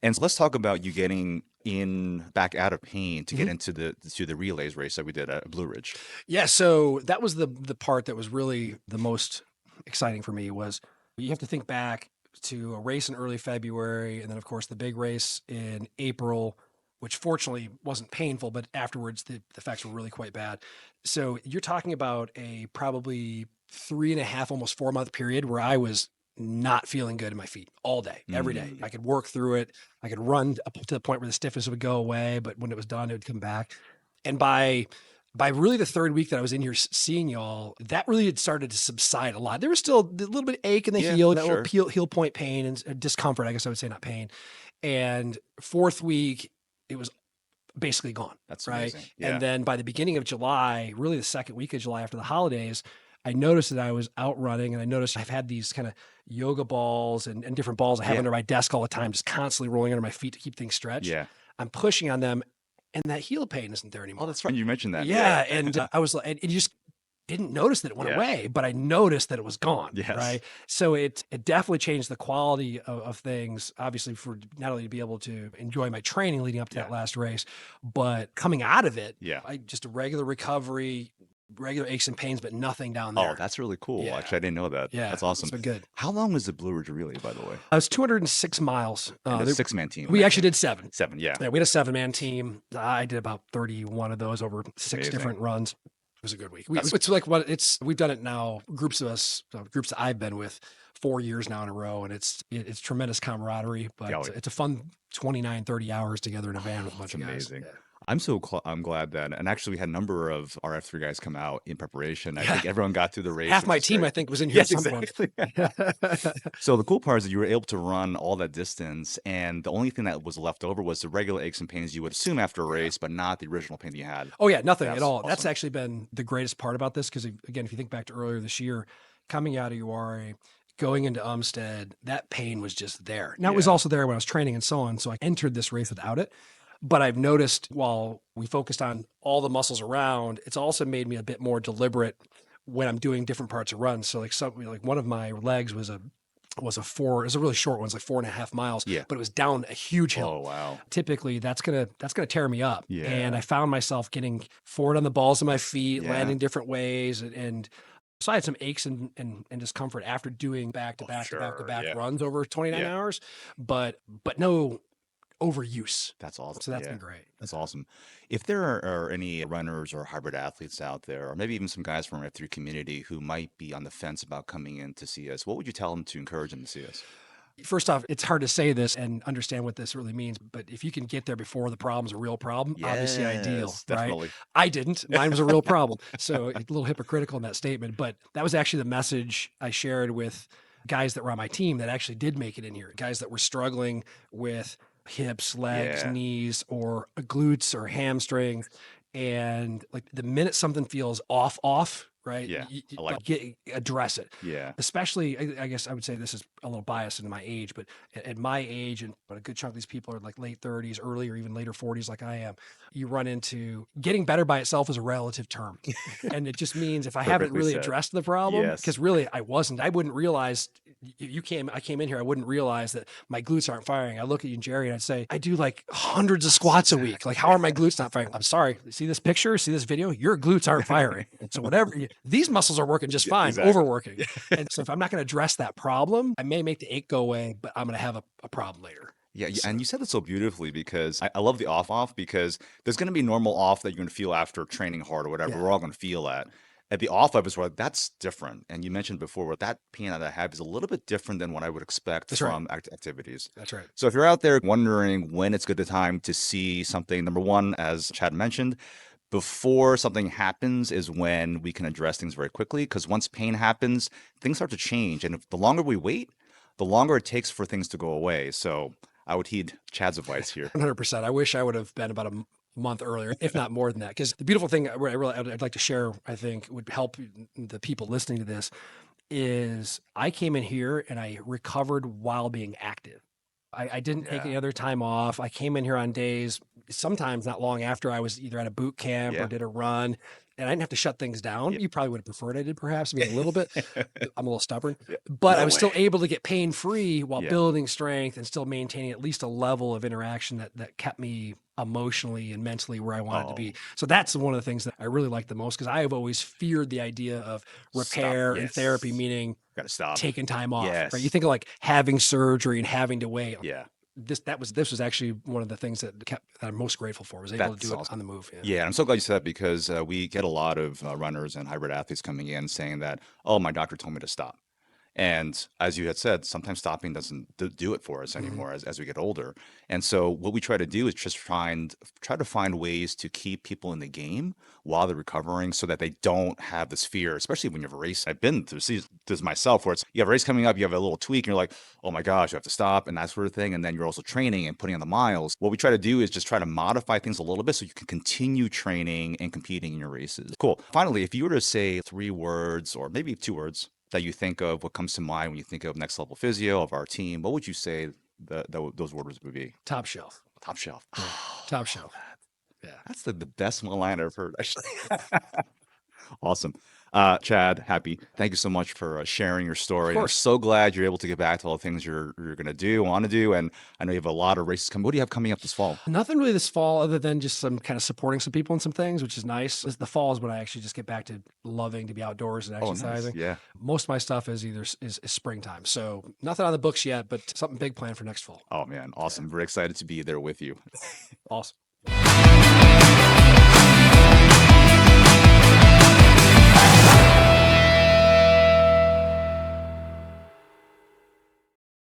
And so let's talk about you getting in back out of pain to get Mhm. into the relays race that we did at Blue Ridge. Yeah, so that was the part that was really the most exciting for me was you have to think back to a race in early February and then of course the big race in April, which fortunately wasn't painful, but afterwards the effects were really quite bad. So you're talking about a probably 3.5, almost 4 month period where I was not feeling good in my feet all day, every day. Mm, I could work through it. I could run up to the point where the stiffness would go away, but when it was done, it would come back. And by really the third week that I was in here seeing y'all, that really had started to subside a lot. There was still a little bit of ache in the yeah, heel, that little sure. heel point pain and discomfort, I guess I would say, not pain. And fourth week, it was basically gone, That's right? amazing. And Yeah. then by the beginning of July, really the second week of July after the holidays, I noticed that I was out running and I noticed I've had these kind of yoga balls and different balls I have Yeah. under my desk all the time, just constantly rolling under my feet to keep things stretched. Yeah. I'm pushing on them and that heel pain isn't there Oh, anymore. that's right. You mentioned that. Yeah. Yeah, and I was like, and you just didn't notice that it went Yeah. away, but I noticed that it was gone, Yes. right? So it definitely changed the quality of things, obviously, for not only to be able to enjoy my training leading up to Yeah. that last race, but coming out of it, Yeah. I just a regular recovery, regular aches and pains, but nothing down Oh, there. that's really cool. Yeah, Actually, I didn't know that. yeah, That's awesome. so good. How long was the Blue Ridge Relay, by the way? I was 206 miles. And a six-man team, I We actually mentioned. did seven. Seven. Yeah. Yeah, we had a 7-man team. I did about 31 of those over It's six amazing. different runs. It was a good week. That's It's like what it's we've done it now. Groups of us, groups that I've been with, 4 years now in a row, and it's tremendous camaraderie. But yeah. it's a fun 29, 30 hours together in a van with a That's bunch of guys. amazing. Yeah, I'm glad that, and actually we had a number of our F3 guys come out in preparation. I yeah. think everyone got through the race, Half which my is team, great. I think, was in here at Yes, some point. exactly. So the cool part is that you were able to run all that distance, and the only thing that was left over was the regular aches and pains you would assume after a Yeah. race, but not the original pain you had. Oh yeah, nothing at That's all. That's awesome. actually been the greatest part about this because again, if you think back to earlier this year, coming out of URA, going into Umstead, that pain was just there. Now it was Yeah. also there when I was training and so on. So I entered this race without it. But I've noticed while we focused on all the muscles around, it's also made me a bit more deliberate when I'm doing different parts of runs. So like one of my legs it was a really short one, it's like 4.5 miles, Yeah. but it was down a huge hill. Oh, wow. Typically that's gonna tear me up. And I Yeah. found myself getting forward on the balls of my feet, Yeah. landing different ways, and so I had some aches and discomfort after doing back to Oh, back to back to sure. back Yeah. runs over 29 Yeah. hours, but no overuse. That's awesome. So that's Yeah. been great. That's awesome. If there are any runners or hybrid athletes out there, or maybe even some guys from our F3 community who might be on the fence about coming in to see us, what would you tell them to encourage them to see us? First off, it's hard to say this and understand what this really means, but if you can get there before the problem's a real problem, obviously ideal, Yes, right? definitely. I didn't. Mine was a real problem. So a little hypocritical in that statement, but that was actually the message I shared with guys that were on my team that actually did make it in here, guys that were struggling with hips, legs, Yeah. knees, or glutes or hamstrings. And like the minute something feels off, right? Yeah. I like Like address it, Yeah. especially I guess I would say this is a little biased into my age, but at my age, and but a good chunk of these people are like late 30s, early or even later 40s, like I am, you run into getting better by itself is a relative term. And it just means if I haven't Perfectly really said. addressed the problem, Yes. because really I wouldn't realize I came in here, I wouldn't realize that my glutes aren't firing. I look at you, Jerry, and I'd say, I do like hundreds of squats a week. Like, how are my glutes not firing? I'm sorry. See this picture? See this video? Your glutes aren't firing. And so these muscles are working just Yeah, fine, exactly. overworking. And so if I'm not going to address that problem, I may make the ache go away, but I'm going to have a problem later. Yeah, So, and you said it so beautifully because I love the off because there's going to be normal off that you're going to feel after training hard or whatever. yeah, We're all going to feel that. At the off episode, that's different. And you mentioned before, what that pain that I have is a little bit different than what I would expect that's right. from activities. That's right. So if you're out there wondering when it's good a time to see something, number one, as Chad mentioned, before something happens is when we can address things very quickly. Because once pain happens, things start to change. And if the longer we wait, the longer it takes for things to go away. So I would heed Chad's advice here. 100%. I wish I would have been about a month earlier, if not more than that. Because the beautiful thing I'd like to share, I think would help the people listening to this is I came in here and I recovered while being active. I didn't take Yeah. any other time off. I came in here on days, sometimes not long after I was either at a boot camp or Yeah. did a run. and I didn't have to shut things down. Yeah. You probably would have preferred I did, perhaps. I mean, a little bit. I'm a little stubborn, Yeah. but I No was still way. able to get pain free while Yeah. building strength and still maintaining at least a level of interaction that kept me emotionally and mentally where I wanted to Oh, be. So that's one of the things that I really like the most, because I have always feared the idea of stop. repair and therapy, Yes. meaning Gotta stop. taking time off, right? You Yes. think of like having surgery and having to wait. Yeah. This was actually one of the things that I'm most grateful for, was able to That's do it awesome. on the move. Yeah. Yeah, I'm so glad you said that because we get a lot of runners and hybrid athletes coming in saying that, oh, my doctor told me to stop. And as you had said, sometimes stopping doesn't do it for us Mhm. anymore as we get older. And so what we try to do is just try to find ways to keep people in the game while they're recovering so that they don't have this fear, especially when you have a race. I've been through this myself where it's you have a race coming up, you have a little tweak, and you're like, oh my gosh, you have to stop and that sort of thing. And then you're also training and putting on the miles. What we try to do is just try to modify things a little bit so you can continue training and competing in your races. Cool. Finally, if you were to say 3 words or maybe 2 words that you think of, what comes to mind when you think of Next Level Physio, of our team, what would you say those words would be? Top shelf. Top shelf. Yeah. Top shelf. Yeah. That's the best one line I've heard, actually. Awesome. Chad, Happy, thank you so much for sharing your story. I'm course. so glad you're able to get back to all the things you're going to do, want to do. And I know you have a lot of races coming. What do you have coming up this fall? Nothing really this fall other than just some kind of supporting some people in some things, which is nice. The fall is when I actually just get back to loving to be outdoors and Oh, nice. exercising. Yeah. Most of my stuff is is springtime. So nothing on the books yet, but something big planned for next fall. Oh, man. Awesome. Very excited to be there with you. Awesome.